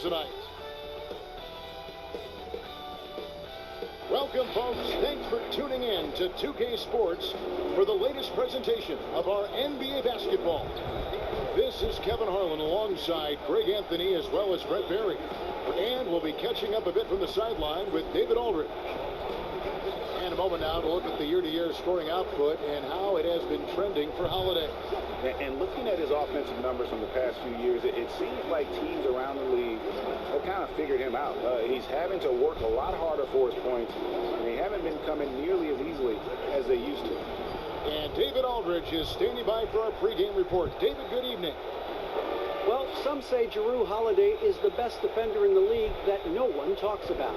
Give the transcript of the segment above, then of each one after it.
tonight. Welcome, folks. Thanks for tuning in to 2K Sports for the latest presentation of our NBA basketball. This is Kevin Harlan alongside Greg Anthony as well as Brett Berry. And we'll be catching up a bit from the sideline with David Aldridge. And a moment now to look at the year-to-year scoring output and how it has been trending for Holiday. And looking at his offensive numbers from the past few years, it seems like teams around the league have kind of figured him out. He's having to work a lot harder for his points, and they haven't been coming nearly as easily as they used to. And David Aldridge is standing by for our pregame report. David, good evening. Well, some say Jrue Holiday is the best defender in the league that no one talks about.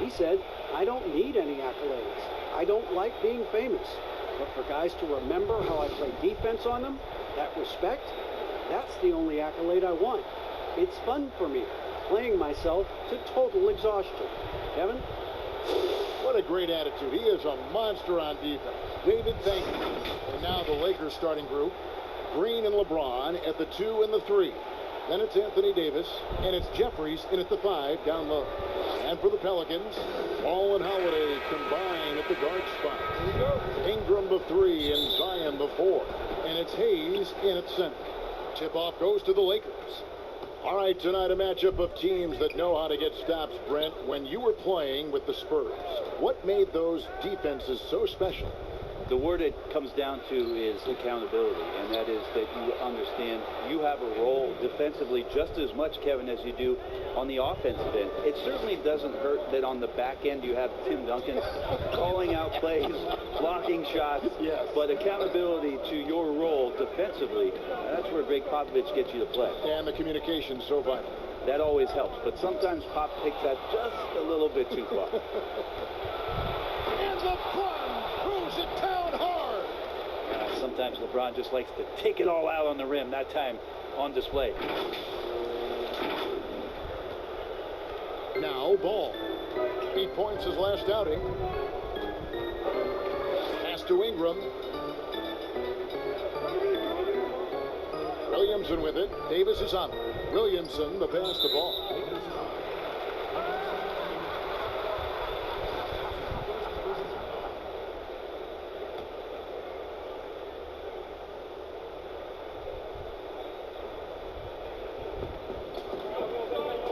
He said, "I don't need any accolades. I don't like being famous. But for guys to remember how I play defense on them, that respect, that's the only accolade I want. It's fun for me, playing myself to total exhaustion." Kevin? What a great attitude. He is a monster on defense. David, thank you. And now the Lakers starting group. Green and LeBron at the 2 and the 3. Then it's Anthony Davis, and it's Jeffries in at the 5 down low. And for the Pelicans, Ball and Holiday combine at the guard spot. Here we go. Ingram the 3 and Zion the 4. And it's Hayes in at center. Tip-off goes to the Lakers. All right, tonight a matchup of teams that know how to get stops, Brent. When you were playing with the Spurs, what made those defenses so special? The word it comes down to is accountability, and that is that you understand you have a role defensively just as much, Kevin, as you do on the offensive end. It certainly doesn't hurt that on the back end you have Tim Duncan calling out plays, blocking shots, yes. But accountability to your role defensively, that's where Greg Popovich gets you to play. And the communication so vital. That always helps, but sometimes Pop takes that just a little bit too far. And the plunge moves it down hard. Sometimes LeBron just likes to take it all out on the rim, that time on display. Now Ball. 8 points his last outing. Pass to Ingram. Williamson with it. Davis is on it. Williamson, the pass to Ball.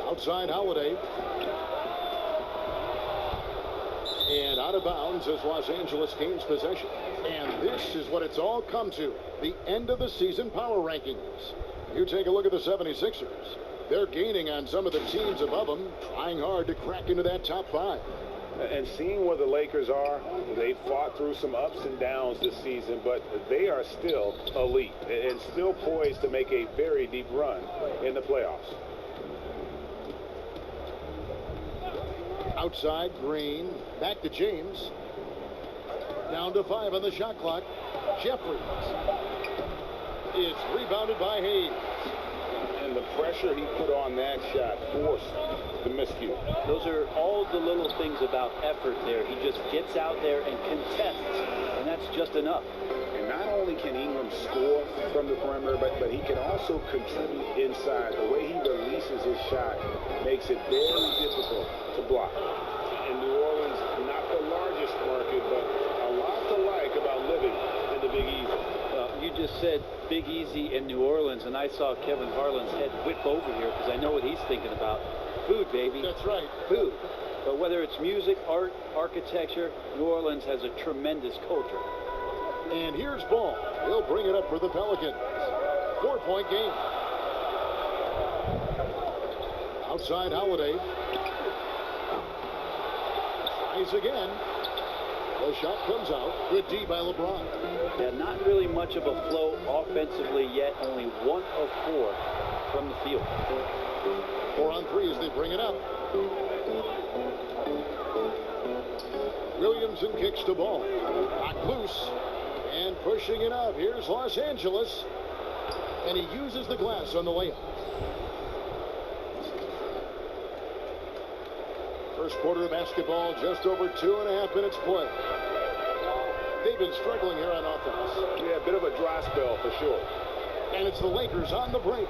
Outside Holiday. And out of bounds as Los Angeles gains possession. And this is what it's all come to. The end of the season power rankings. You take a look at the 76ers. They're gaining on some of the teams above them, trying hard to crack into that top 5. And seeing where the Lakers are, they fought through some ups and downs this season, but they are still elite and still poised to make a very deep run in the playoffs. Outside, Green. Back to James. Down to 5 on the shot clock. Jeffries. It's rebounded by Hayes. And the pressure he put on that shot forced the miscue. Those are all the little things about effort there. He just gets out there and contests, and that's just enough. And not only can Ingram score from the perimeter, but he can also contribute inside. The way he releases his shot makes it very difficult to block. In New Orleans, not the largest market, but a lot to like about living in the Big Easy. Well, you just said Big Easy in New Orleans, and I saw Kevin Harlan's head whip over here because I know what he's thinking about. Food, baby. That's right. Food. But whether it's music, art, architecture, New Orleans has a tremendous culture. And here's Ball. He'll bring it up for the Pelicans. 4-point game. Outside Holiday. Tries again. The shot comes out. Good D by LeBron. Yeah, not really much of a flow offensively yet. Only 1 of 4 from the field. 4 on 3 as they bring it up. Williamson kicks the ball. Knocked loose. And pushing it up. Here's Los Angeles. And he uses the glass on the layup. First quarter of basketball, just over 2.5 minutes play. They've been struggling here on offense. Yeah, a bit of a dry spell for sure. And it's the Lakers on the break.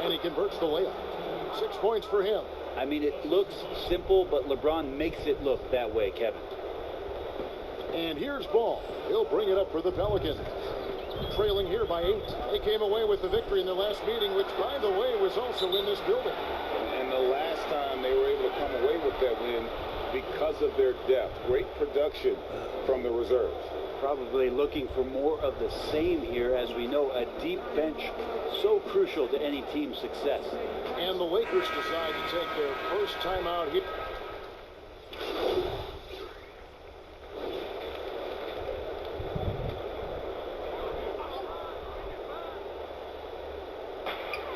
And he converts the layup. 6 points for him. I mean, it looks simple, but LeBron makes it look that way, Kevin. And here's Ball. He'll bring it up for the Pelicans. Trailing here by 8. They came away with the victory in their last meeting, which, by the way, was also in this building. And the last time they were able to come away with that win because of their depth. Great production from the reserves. Probably looking for more of the same here. As we know, a deep bench so crucial to any team's success. And the Lakers decide to take their first timeout here.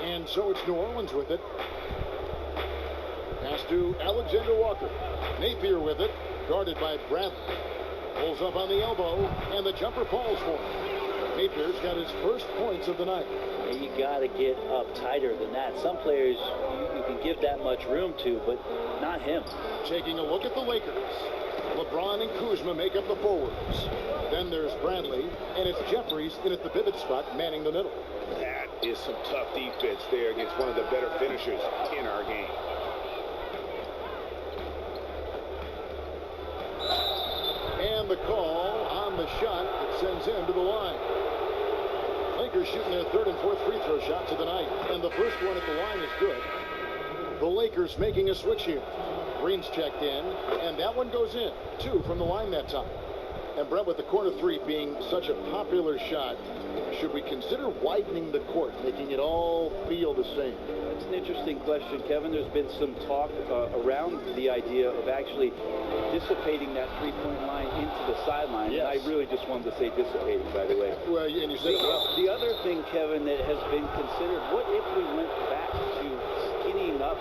And so it's New Orleans with it. Pass to Alexander Walker. Napier with it, guarded by Bradley. Pulls up on the elbow, and the jumper falls for him. Napier's got his first points of the night. You got to get up tighter than that. Some players you can give that much room to, but not him. Taking a look at the Lakers. LeBron and Kuzma make up the forwards. Then there's Bradley, and it's Jeffries in at the pivot spot, manning the middle. That is some tough defense there against one of the better finishers in our game. And the call on the shot that sends him to the line. Lakers shooting their third and fourth free throw shots of the night, and the first one at the line is good. The Lakers making a switch here. Green's checked in, and that one goes in. 2 from the line that time. And Brett, with the corner three being such a popular shot, should we consider widening the court, making it all feel the same? That's an interesting question, Kevin. There's been some talk around the idea of actually dissipating that three-point line into the sideline. Yes. And I really just wanted to say dissipating, by the way. Well, and you said it well. The other thing, Kevin, that has been considered, what if we went back to skinnying up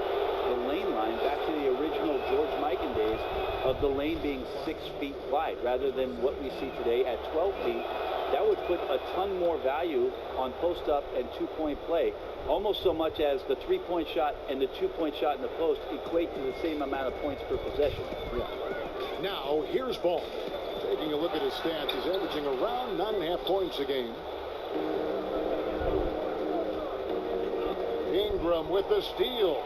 the lane line, back to the original George Mikan days of the lane being 6 feet wide, rather than what we see today at 12 feet. That would put a ton more value on post-up and two-point play. Almost so much as the three-point shot and the two-point shot in the post equate to the same amount of points per possession. Yeah. Now, here's Ball. Taking a look at his stats, he's averaging around 9.5 points a game. Ingram with the steal.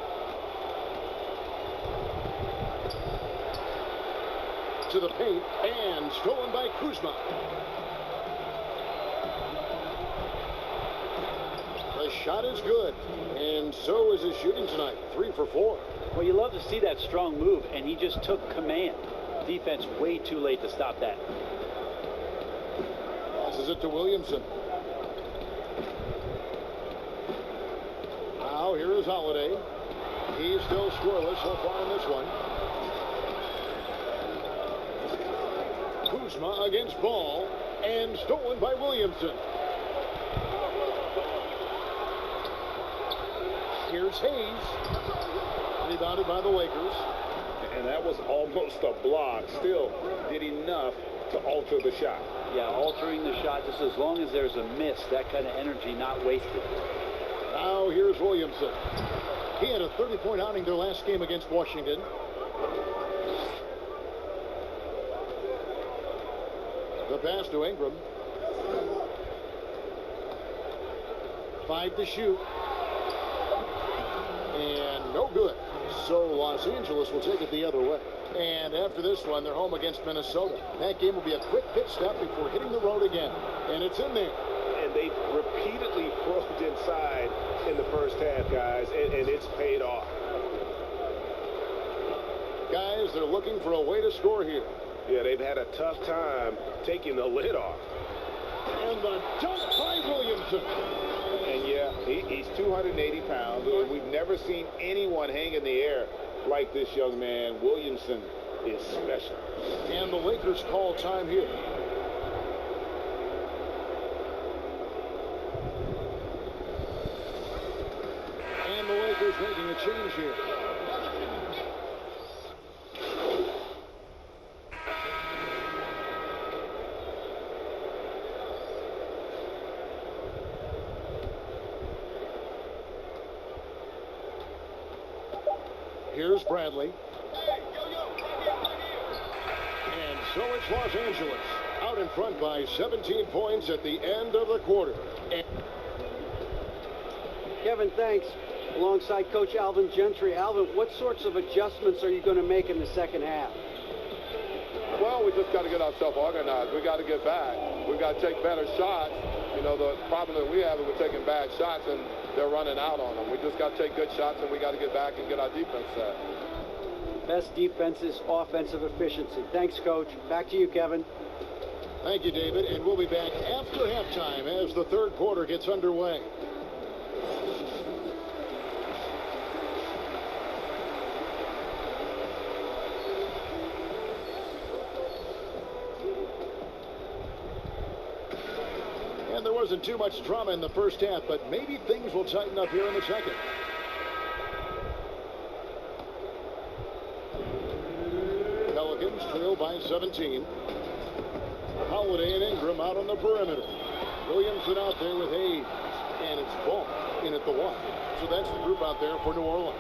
To the paint, and stolen by Kuzma. The shot is good, and so is his shooting tonight. 3 for 4. Well, you love to see that strong move, and he just took command. Defense way too late to stop that. Passes it to Williamson. Now here is Holiday. He's still scoreless so far in this one. Kuzma against Ball, and stolen by Williamson. Here's Hayes. Rebounded by the Lakers. And that was almost a block. Still did enough to alter the shot. Yeah, altering the shot, just as long as there's a miss, that kind of energy not wasted. Now here's Williamson. He had a 30-point outing their last game against Washington. The pass to Ingram. 5 to shoot. And no good. So Los Angeles will take it the other way. And after this one, they're home against Minnesota. That game will be a quick pit stop before hitting the road again. And it's in there. And they repeatedly probed inside in the first half, guys, and it's paid off. Guys, they're looking for a way to score here. Yeah, they've had a tough time taking the lid off. And the dunk by Williamson. And yeah, he's 280 pounds. We've never seen anyone hang in the air like this young man. Williamson is special. And the Lakers call time here. And the Lakers making a change here. Here's Bradley. And so it's Los Angeles out in front by 17 points at the end of the quarter. Kevin, thanks. Alongside Coach Alvin Gentry. Alvin, what sorts of adjustments are you going to make in the second half? Well, we just got to get ourselves organized. We got to get back. We got to take better shots. You know, the problem that we have is we're taking bad shots and they're running out on them. We just got to take good shots and we got to get back and get our defense set. Best defense is offensive efficiency. Thanks, Coach. Back to you, Kevin. Thank you, David. And we'll be back after halftime as the third quarter gets underway. And there wasn't too much drama in the first half, but maybe things will tighten up here in the second. Pelicans trail by 17. Holiday and Ingram out on the perimeter. Williamson out there with Hayes. And it's Ball in at the one. So that's the group out there for New Orleans.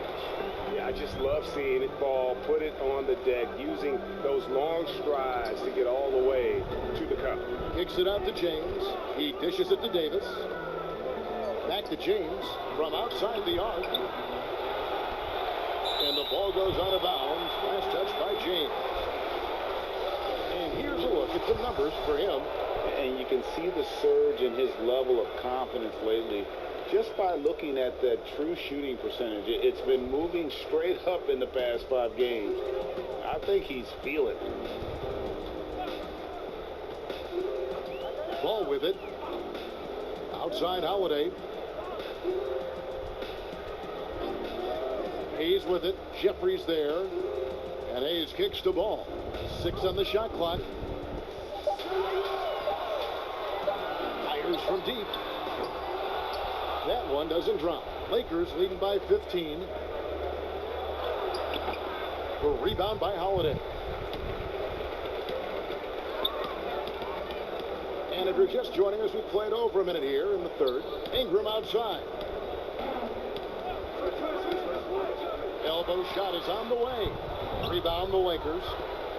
Yeah, I just love seeing it. Ball, put it on the deck, using those long strides to get all the way to the cup. Kicks it out to James. He dishes it to Davis. Back to James from outside the arc. And the ball goes out of bounds. Last touch by James. And here's a look at the numbers for him. And you can see the surge in his level of confidence lately just by looking at that true shooting percentage. It's been moving straight up in the past 5 games. I think he's feeling it. Ball with it. Outside Holiday. Hayes with it. Jeffries there. And Hayes kicks the ball. 6 on the shot clock. Fires from deep. That one doesn't drop. Lakers leading by 15. A rebound by Holiday. And if you're just joining us, we played over a minute here in the third. Ingram outside. Elbow shot is on the way. Rebound the Lakers.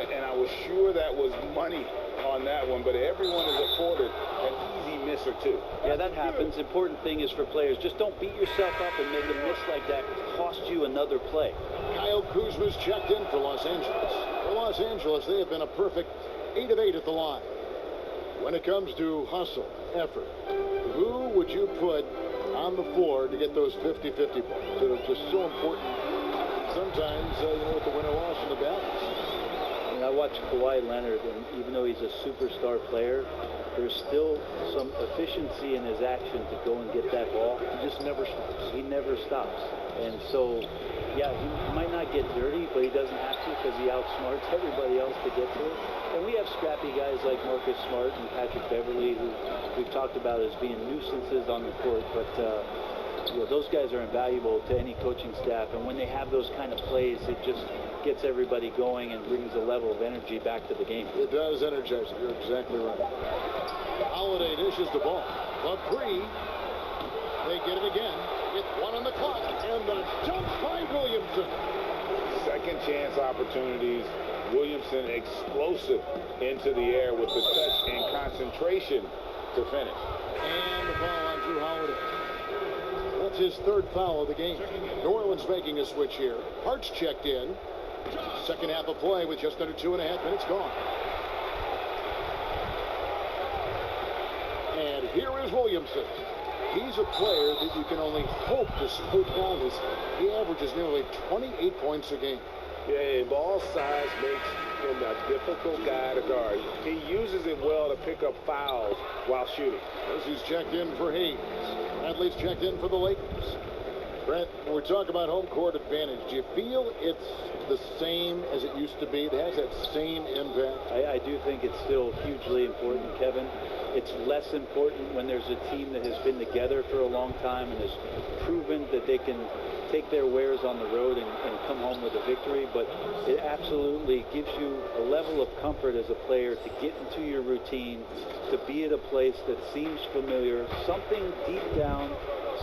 And I was sure that was money on that one, but everyone is afforded an easy miss or two. Yeah, that happens. Important thing is for players, just don't beat yourself up and make a miss like that cost you another play. Kyle Kuzma's checked in for Los Angeles. For Los Angeles, they have been a perfect 8 of 8 at the line. When it comes to hustle, effort, who would you put on the floor to get those 50-50 balls? They're just so important. Sometimes, with the winner-loss in the balance. I watched Kawhi Leonard, and even though he's a superstar player, there's still some efficiency in his action to go and get that ball. He just never stops. He never stops. And so, yeah, he might not get dirty, but he doesn't have to because he outsmarts everybody else to get to it. And we have scrappy guys like Marcus Smart and Patrick Beverly, who we've talked about as being nuisances on the court, but those guys are invaluable to any coaching staff. And when they have those kind of plays, it just gets everybody going and brings a level of energy back to the game. It does energize it. You're exactly right. Holiday dishes the ball. The three. They get it again. It's 1 on the clock. And the jump by Williamson. Second chance opportunities. Williamson explosive into the air with the touch and concentration to finish. And the foul on Drew Holiday. That's his third foul of the game. New Orleans making a switch here. Hart's checked in. Second half of play with just under 2.5 minutes gone. And here is Williamson. He's a player that you can only hope to slow down. He averages nearly 28 points a game. Yeah, ball size makes him a difficult guy to guard. He uses it well to pick up fouls while shooting. He's checked in for Hayes. Bradley's checked in for the Lakers. Brett, when we talk about home court advantage, do you feel it's the same as it used to be? It has that same impact? I do think it's still hugely important, Kevin. It's less important when there's a team that has been together for a long time and has proven that they can take their wares on the road and come home with a victory, but it absolutely gives you a level of comfort as a player to get into your routine, to be at a place that seems familiar. Something deep down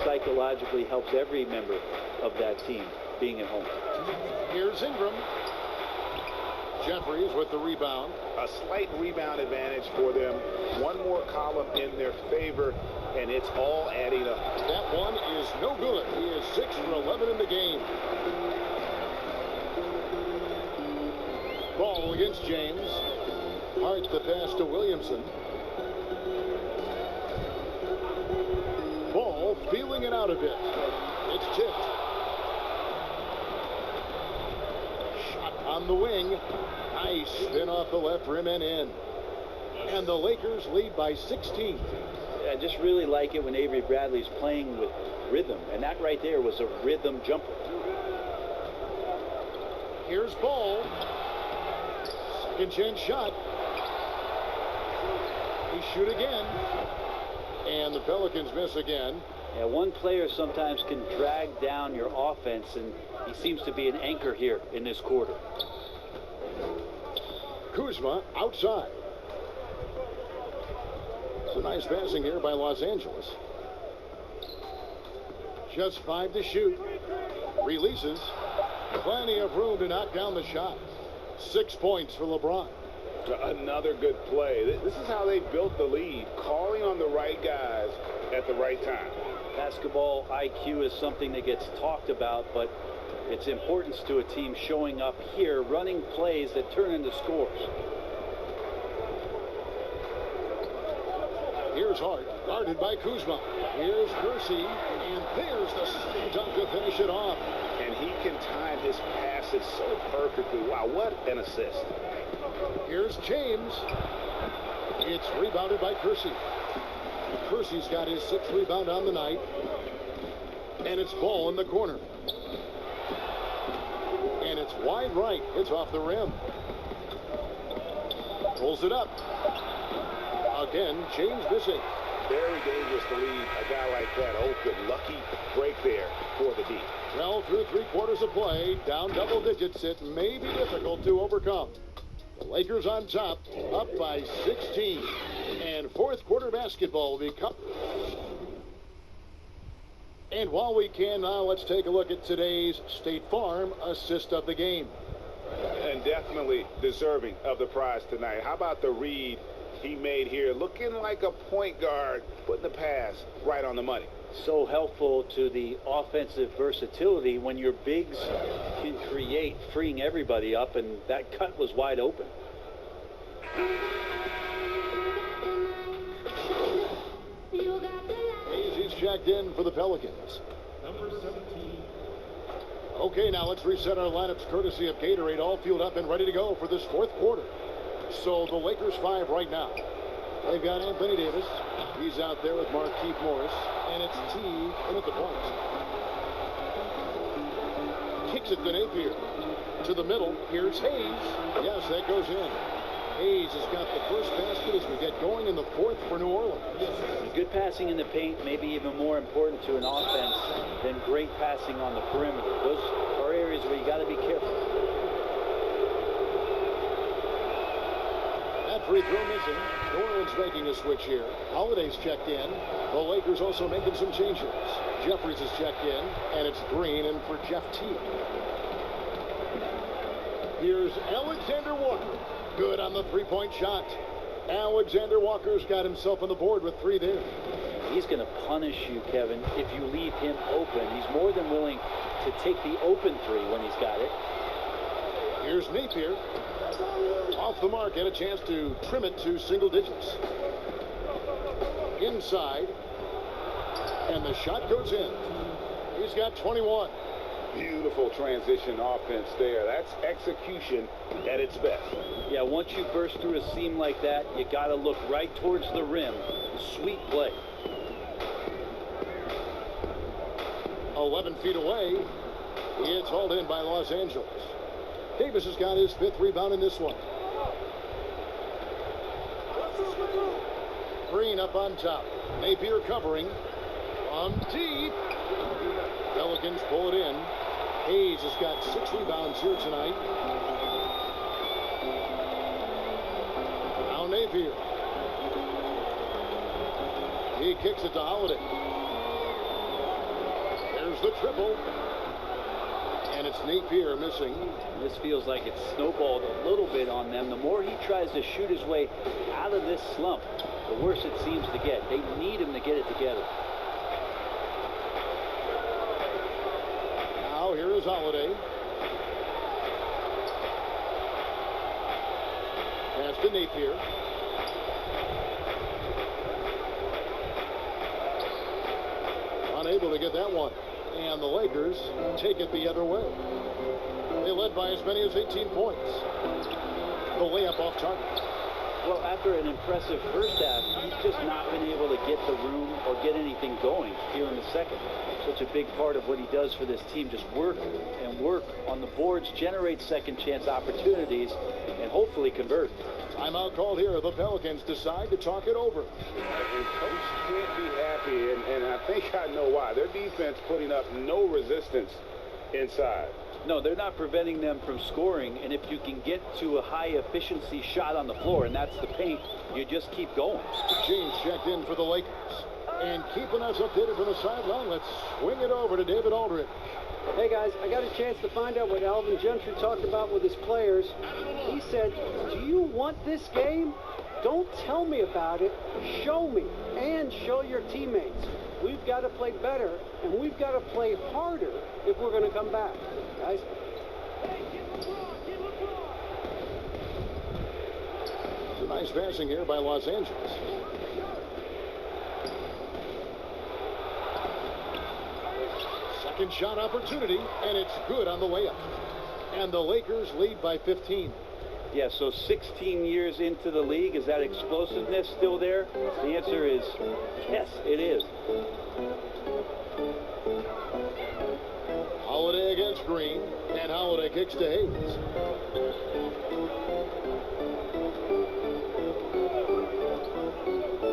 psychologically helps every member of that team being at home. Here's Ingram. Jeffries with the rebound. A slight rebound advantage for them. One more column in their favor, and it's all adding up. That one is no good. He is 6 for 11 in the game. Ball against James. Hart the pass to Williamson. Ball feeling it out a bit. It's tipped. Shot on the wing. Nice spin off the left rim and in. And the Lakers lead by 16. I just really like it when Avery Bradley's playing with rhythm. And that right there was a rhythm jumper. Here's Ball. Second chance shot. He shoot again. And the Pelicans miss again. Yeah, one player sometimes can drag down your offense, and he seems to be an anchor here in this quarter. Kuzma outside. It's a nice passing here by Los Angeles. Just 5 to shoot. Releases. Plenty of room to knock down the shot. 6 points for LeBron. Another good play. This is how they built the lead, calling on the right guys at the right time. Basketball IQ is something that gets talked about, but its importance to a team showing up here, running plays that turn into scores. Here's Hart, guarded by Kuzma. Here's Kersey, and there's the slam dunk to finish it off. And he can time his passes so perfectly. Wow, what an assist. Here's James. It's rebounded by Kersey. Kersey's got his 6th rebound on the night. And it's Ball in the corner. And it's wide right. It's off the rim. Pulls it up. Again, James missing. Very dangerous to leave a guy like that open. Lucky break there for the D. Well, through 3/4 of play, down double digits, it may be difficult to overcome. The Lakers on top, up by 16. And 4th quarter basketball will become. And while we can now, let's take a look at today's State Farm assist of the game. And definitely deserving of the prize tonight. How about the read he made here? Looking like a point guard, putting the pass right on the money. So helpful to the offensive versatility when your bigs can create, freeing everybody up, and that cut was wide open. He's checked in for the Pelicans. Number 17. Okay, now let's reset our lineups courtesy of Gatorade, all fueled up and ready to go for this 4th quarter. So the Lakers 5 right now. They've got Anthony Davis. He's out there with Markieff Morris. And it's T in at the point. Kicks it to Napier. To the middle. Here's Hayes. Yes, that goes in. Hayes has got the first basket as we get going in the 4th for New Orleans. Good passing in the paint may be even more important to an offense than great passing on the perimeter. Those are areas where you got to be careful. Free throw missing. New Orleans making a switch here. Holiday's checked in. The Lakers also making some changes. Jeffries is checked in, and it's Green in for Jeff Teague. Here's Alexander Walker. Good on the 3-point shot. Alexander Walker's got himself on the board with 3 there. He's going to punish you, Kevin, if you leave him open. He's more than willing to take the open 3 when he's got it. Here's Napier. Off the mark and a chance to trim it to single digits. Inside. And the shot goes in. He's got 21. Beautiful transition offense there. That's execution at its best. Yeah, once you burst through a seam like that, you got to look right towards the rim. Sweet play. 11 feet away. It's hauled in by Los Angeles. Davis has got his 5th rebound in this one. Green up on top. Napier covering. From deep. Pelicans pull it in. Hayes has got 6 rebounds here tonight. Now Napier. He kicks it to Holiday. There's the triple. And it's Napier missing. This feels like it's snowballed a little bit on them. The more he tries to shoot his way out of this slump, the worse it seems to get. They need him to get it together. Holiday. Pass to Napier. Unable to get that one. And the Lakers take it the other way. They led by as many as 18 points. The layup off target. Well, after an impressive first half, he's just not been able to get the room or get anything going here in the second. Such a big part of what he does for this team, just work and work on the boards, generate second chance opportunities, and hopefully convert. Timeout called here. The Pelicans decide to talk it over. And coach can't be happy, and I think I know why. Their defense putting up no resistance inside. No, they're not preventing them from scoring, and if you can get to a high-efficiency shot on the floor, and that's the paint, you just keep going. James checked in for the Lakers. And keeping us updated from the sideline, let's swing it over to David Aldridge. Hey guys, I got a chance to find out what Alvin Gentry talked about with his players. He said, do you want this game? Don't tell me about it. Show me and show your teammates. We've got to play better and we've got to play harder if we're going to come back. Guys. It's a nice passing here by Los Angeles. Second shot opportunity, and it's good on the layup. And the Lakers lead by 15. Yeah, so 16 years into the league, is that explosiveness still there? The answer is yes, it is. Holiday against Green, and Holiday kicks to Hayes.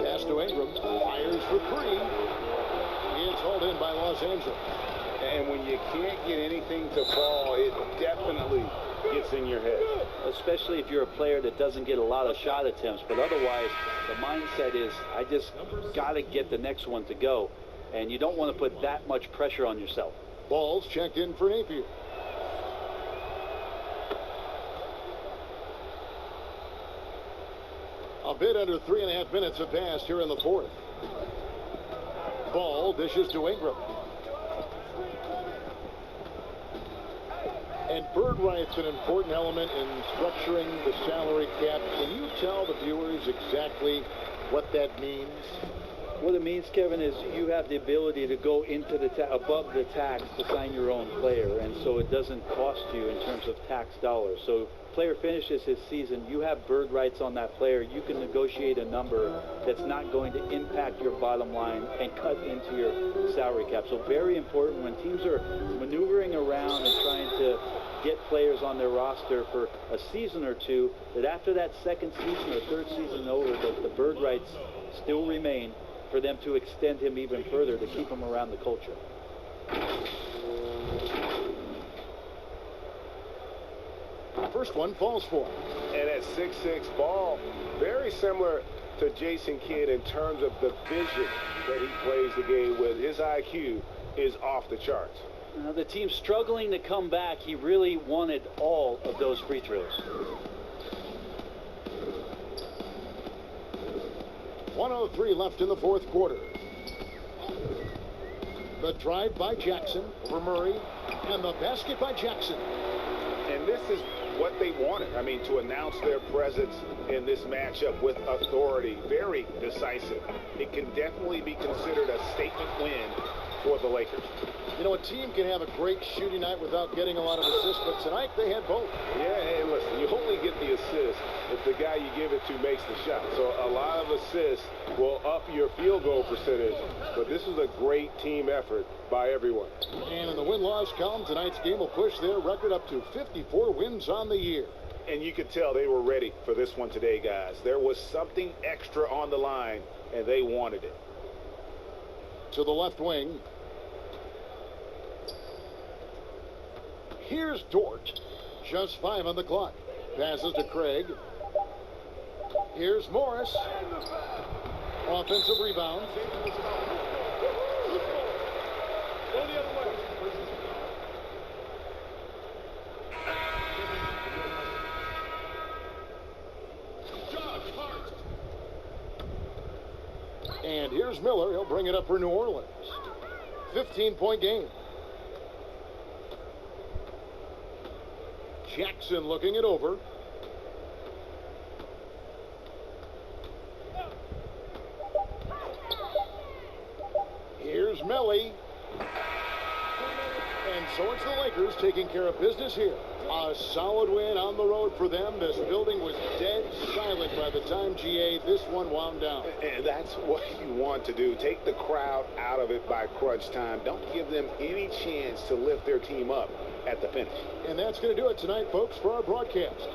Pass to Ingram, fires for three. It's hauled in by Los Angeles. And when you can't get anything to fall, it definitely gets in your head. Especially if you're a player that doesn't get a lot of shot attempts. But otherwise, the mindset is, I just got to get the next one to go. And you don't want to put that much pressure on yourself. Ball's checked in for Napier. A bit under 3.5 minutes have passed here in the fourth. Ball dishes to Ingram. And bird right's an important element in structuring the salary cap. Can you tell the viewers exactly what that means? What it means, Kevin, is you have the ability to go into the above the tax to sign your own player, and so it doesn't cost you in terms of tax dollars. So if player finishes his season, you have bird rights on that player. You can negotiate a number that's not going to impact your bottom line and cut into your salary cap. So very important when teams are maneuvering around and trying to get players on their roster for a season or two, that after that second season or third season over, that the bird rights still remain for them to extend him even further to keep him around the culture. First one falls for him. And at 6'6" Ball, very similar to Jason Kidd in terms of the vision that he plays the game with. His IQ is off the charts. The team's struggling to come back. He really wanted all of those free throws. 1:03 left in the fourth quarter. The drive by Jackson over Murray, and the basket by Jackson. And this is what they wanted. I mean, to announce their presence in this matchup with authority. Very decisive. It can definitely be considered a statement win for the Lakers. You know, a team can have a great shooting night without getting a lot of assists, but tonight they had both. Yeah, hey, listen, you only get the assist if the guy you give it to makes the shot. So a lot of assists will up your field goal percentage, but this is a great team effort by everyone. And in the win-loss column, tonight's game will push their record up to 54 wins on the year. And you could tell they were ready for this one today, guys. There was something extra on the line, and they wanted it. To the left wing. Here's Dort. Just 5 on the clock. Passes to Craig. Here's Morris. Offensive rebound. And here's Miller. He'll bring it up for New Orleans. 15-point game. Jackson looking it over. Here's Melly. And so it's the Lakers taking care of business here. A solid win on the road for them. This building was dead silent by the time, GA, this one wound down. And that's what you want to do. Take the crowd out of it by crunch time. Don't give them any chance to lift their team up at the finish. And that's going to do it tonight, folks, for our broadcast.